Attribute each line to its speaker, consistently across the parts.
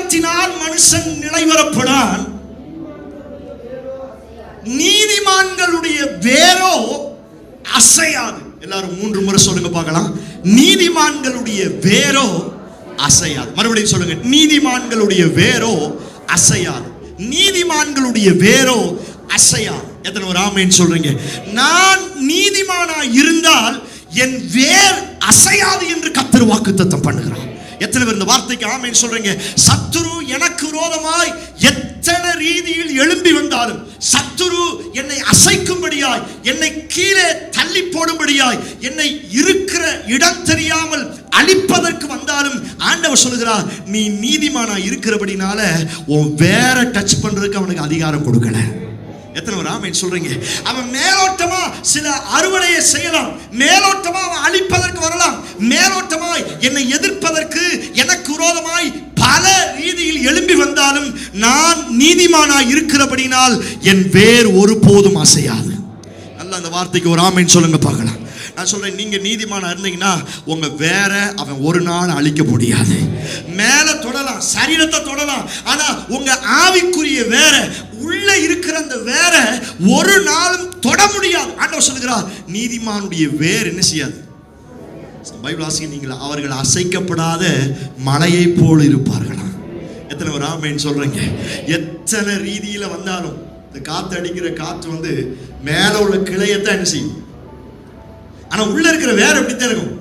Speaker 1: ஞானத்தினால் மனுஷன் நிலைவரப்படான், நீதிமான்களுடைய வேரோ அசையாது. எல்லாரும் 3 முறை சொல்லுங்க பார்க்கலாம். நீதிமான்களுடைய வேரோ அசையாது. மறுபடியும் சொல்லுங்க. நீதிமான்களுடைய வேரோ அசையாது. நீதிமான்களுடைய வேரோ அசையாது. எத்தனை ஒரு ஆமென் சொல்றீங்க? நான் நீதிமானா இருந்தால் என் வேர் அசையாது என்று கர்த்தர் வாக்குத்தத்தம் பண்ணுகிறார். எத்தனை பேர் இந்த வார்த்தைக்கு ஆமென் சொல்றீங்க? சத்துரு எனக்கு விரோதமாய் எத்தனை ரீதியில் எழும்பி வந்தாலும், சத்துரு என்னை அசைக்கும்படியாய், என்னை கீழே தள்ளி போடும்படியாய், என்னை இருக்கிற இடம் தெரியாமல் அழிப்பதற்கு வந்தாலும் ஆண்டவர் சொல்லுகிறார், நீ நீதிமானா இருக்கிறபடினால உன் வேற டச் பண்றதுக்கு அவனுக்கு அதிகாரம் கொடுக்கல. எத்தனை ஒரு ஆமென் சொல்றீங்க? அவன் மேலோட்டமா சில அறுவடையை செய்யலாம், மேலோட்டமா அவன் அழிப்பதற்கு வரலாம், மேலோட்டமாய் என்னை எதிர்ப்பதற்கு எனக்கு விரோதமாய் பல ரீதியில் எழும்பி வந்தாலும் நான் நீதிமானாய் இருக்கிறபடினால் என் வேர் ஒருபோதும் அசையாது. நல்ல அந்த வார்த்தைக்கு ஒரு ஆமென் சொல்லுங்க பார்க்கலாம். நான் சொல்றேன், நீங்க நீதிமானா இருந்தீங்கன்னா உங்க வேற அவன் ஒரு நாள் அழிக்க முடியாது. மேல தொடலாம், சரீரத்தை தொடலாம், ஆனா உங்க ஆவிக்குரிய வேற, உள்ள இருக்கிற அந்த வேற ஒரு நாளும் தொட முடியாது. ஆண்டவர் சொல்லுகிறார், நீதிமானுடைய வேர் என்ன செய்யாது? பைபிள் வாசிக்கிறீங்களா? அவர்கள் அசைக்கப்படாத மலையை போல் இருப்பார்களா? எத்தனை ஒரு ஆமென் சொல்றீங்க? எத்தனை ரீதியில வந்தாலும் இந்த காத்து அடிக்கிற காற்று வந்து மேல உள்ள கிளையத்தான் என்ன செய்யும், ஆனா உள்ள இருக்கிற வேற எப்படித்தான் இருக்கும்?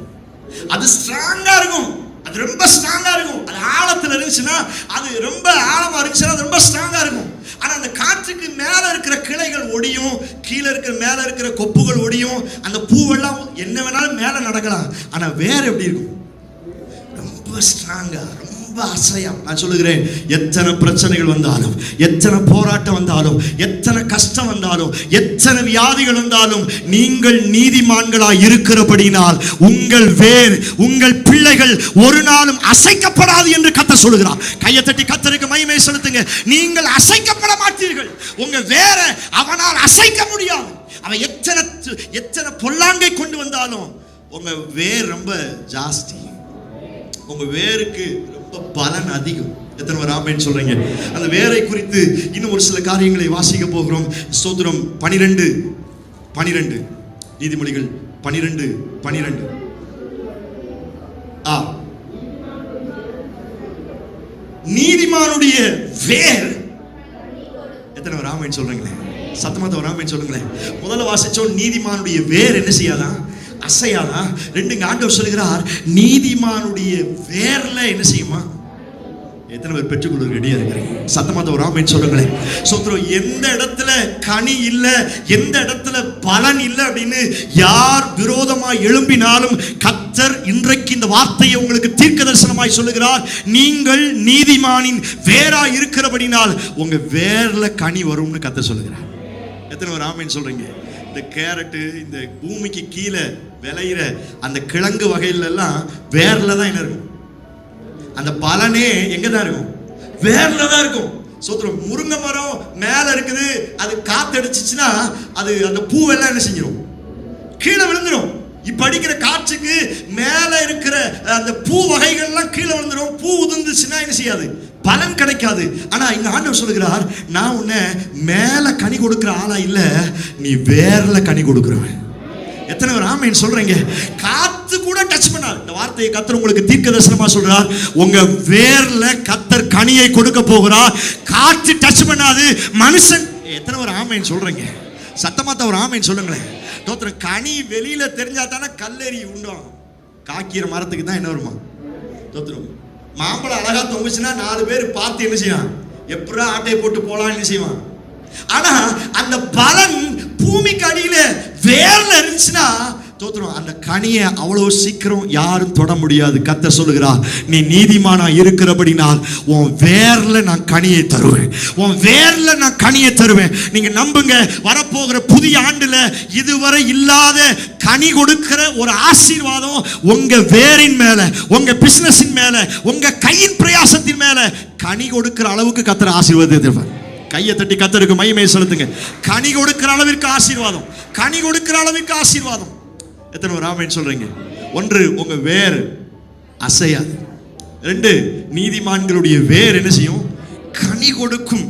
Speaker 1: அது ஸ்ட்ராங்கா இருக்கும், அது ரொம்ப ஸ்ட்ராங்கா இருக்கும். அது ஆழத்துல இருந்துச்சுன்னா, அது ரொம்ப ஆழமா இருந்துச்சுன்னா அது ரொம்ப ஸ்ட்ராங்கா இருக்கும். ஆனா அந்த காற்றுக்கு மேல இருக்கிற கிளைகள் ஒடியும், கீழே இருக்கிற மேல இருக்கிற கொப்புகள் ஒடியும், அந்த பூவெல்லாம் என்ன வேணாலும் மேல நடக்கலாம். ஆனா வேற எப்படி இருக்கும்? ரொம்ப ஸ்ட்ராங்கா, ரொம்ப அசையாம. நான் சொல்லுகிறேன், எத்தனை பிரச்சனைகள் வந்தாலும், எத்தனை போராட்டம் வந்தாலும், எத்தனை கஷ்டம் வந்தாலும், எத்தனை வியாதிகள் வந்தாலும், நீங்கள் நீதிமான்களாய் இருக்கிறபடினால் உங்கள் வேர், உங்கள் பிள்ளைகள் ஒரு நாளும் அசைக்கப்படாது என்று கர்த்தர் சொல்லுகிறார். கையை தட்டி கர்த்தருக்கு மகிமை செலுத்துங்க. நீங்கள் அசைக்கப்பட மாட்டீர்கள். உங்க வேற அவனால் அசைக்க முடியாது. அவன் எத்தனை பொல்லாங்கை கொண்டு வந்தாலும் உங்க வேர் ரொம்ப ஜாஸ்தி, உங்க வேருக்கு ரொம்ப பலன் அதிகம். எத்தனை பேர் ஆமென் சொல்றீங்க? அந்த வேரை குறித்து இன்னும் ஒரு சில காரியங்களை வாசிக்க போகிறோம். ஸ்தோத்திரம். 12 நீதிமொழிகள் 12 நீதிமானுடைய வேர். எத்தனை பேர் ஆமென் சொல்றீங்களே? சத்தமா ஒரு ஆமென் சொல்லுங்களேன். முதல்ல வாசிச்சோம், நீதிமானுடைய வேர் என்ன செய்யாதான்? அசையாதா. 2 ஆண்டவர் சொல்லுகிறார், நீதிமானுடைய வேர்ல என்ன செய்யுமா? எத்தனை பேர் பெற்றுக்கொள்ள ரெடியா இருக்கிறீங்க? சத்தமா ஒரு ஆமென் சொல்லுங்களேன். சோத்ரம். எந்த இடத்துல கனி இல்ல, எந்த இடத்துல பலன் இல்லை அப்படின்னு யார் விரோதமா எழும்பினாலும் கர்த்தர் இன்றைக்கு இந்த வார்த்தையை உங்களுக்கு தீர்க்க தரிசனமாய் சொல்லுகிறார். நீங்கள் நீதிமானின் வேரா இருக்கிறபடினால் உங்க வேர்ல கனி வரும்னு கர்த்தர் சொல்லுகிறார். எத்தனை பேர் ஆமென் சொல்றீங்க? இந்த கேரட்டு, இந்த பூமிக்கு கீழே விளையிற அந்த கிழங்கு வகையில எல்லாம் வேர்ல தான் என்ன இருக்கும்? அந்த பலனே எங்க தான் இருக்கும்? வேர்ல தான் இருக்கும். சோத்ரம். முருங்கை மரம் மேல இருக்குது, அது காத்தடிச்சுச்சுன்னா அது அந்த பூவெல்லாம் என்ன செஞ்சிடும்? கீழே விழுந்துடும். இப்ப அடிக்கிற காற்றுக்கு மேல இருக்கிற அந்த பூ வகைகள்லாம் கீழே விழுந்துடும். பூ உதிர்ந்துச்சுன்னா என்ன செய்யாது? பலன் கிடைக்காது. ஆனா இங்க ஆண்டவர் சொல்லுகிறார், நான் உன்னை மேல கனி கொடுக்கிற ஆளா இல்ல, நீ வேர்ல கனி கொடுக்கிறவன். எத்தனை பேர் ஆமென் சொல்றீங்க? காத்து கூட டச் பண்ணாது. இந்த வார்த்தையை கர்த்தர் உங்களுக்கு தீர்க்க தரிசனமா சொல்றார். உங்க வேர்ல கர்த்தர் கனியை கொடுக்க போகிறார். காத்து டச் பண்ணாது. மனுஷன். எத்தனை பேர் ஆமென் சொல்றீங்க? சத்தமா ஒரு ஆமென் சொல்லுங்களேன். தோத்திரம். கனி வெளியில தெரிஞ்சா தானே கல்லெறி உண்டோம். காக்கிற மரத்துக்கு தான் என்ன வருமா? தோத்திரம். மாம்பழம் அழகா தொங்குச்சுன்னா 4 பேர் பார்த்து என்ன செய்வான்? எப்படா ஆட்டையை போட்டு போலாம் என்ன செய்வான்? ஆனா அந்த பலன் பூமிக்கு அடியில வேர்ல இருந்துச்சுன்னா தோத்திரம், அந்த கனியை அவ்வளவு சீக்கிரம் யாரும் தொட முடியாது. கர்த்தர் சொல்லுகிறார், நீ நீதிமானா இருக்கிறபடினால் உன் வேர்ல நான் கனியை தருவேன், உன் வேர்ல நான் கனியை தருவேன். நீங்க நம்புங்க, வரப்போகிற புதிய ஆண்டுல இதுவரை இல்லாத கனி கொடுக்கிற ஒரு ஆசீர்வாதம் உங்க வேரின் மேல, உங்க பிசினஸின் மேல, உங்க கையின் பிரயாசத்தின் மேல கனி கொடுக்கிற அளவுக்கு கர்த்தர் ஆசீர்வாதத்தை தருவார். கையை தட்டி கர்த்தருக்கு மகிமை செலுத்துங்க. கனி கொடுக்கிற அளவிற்கு ஆசீர்வாதம், கனி கொடுக்கிற அளவிற்கு ஆசீர்வாதம். எத்தனை ஒரு ஆமென் சொல்றீங்க? ஒன்று, உங்க வேர் அசையாது. 2 நீதிமான்களுடைய வேர் என்ன செய்யும்? கனி கொடுக்கும்.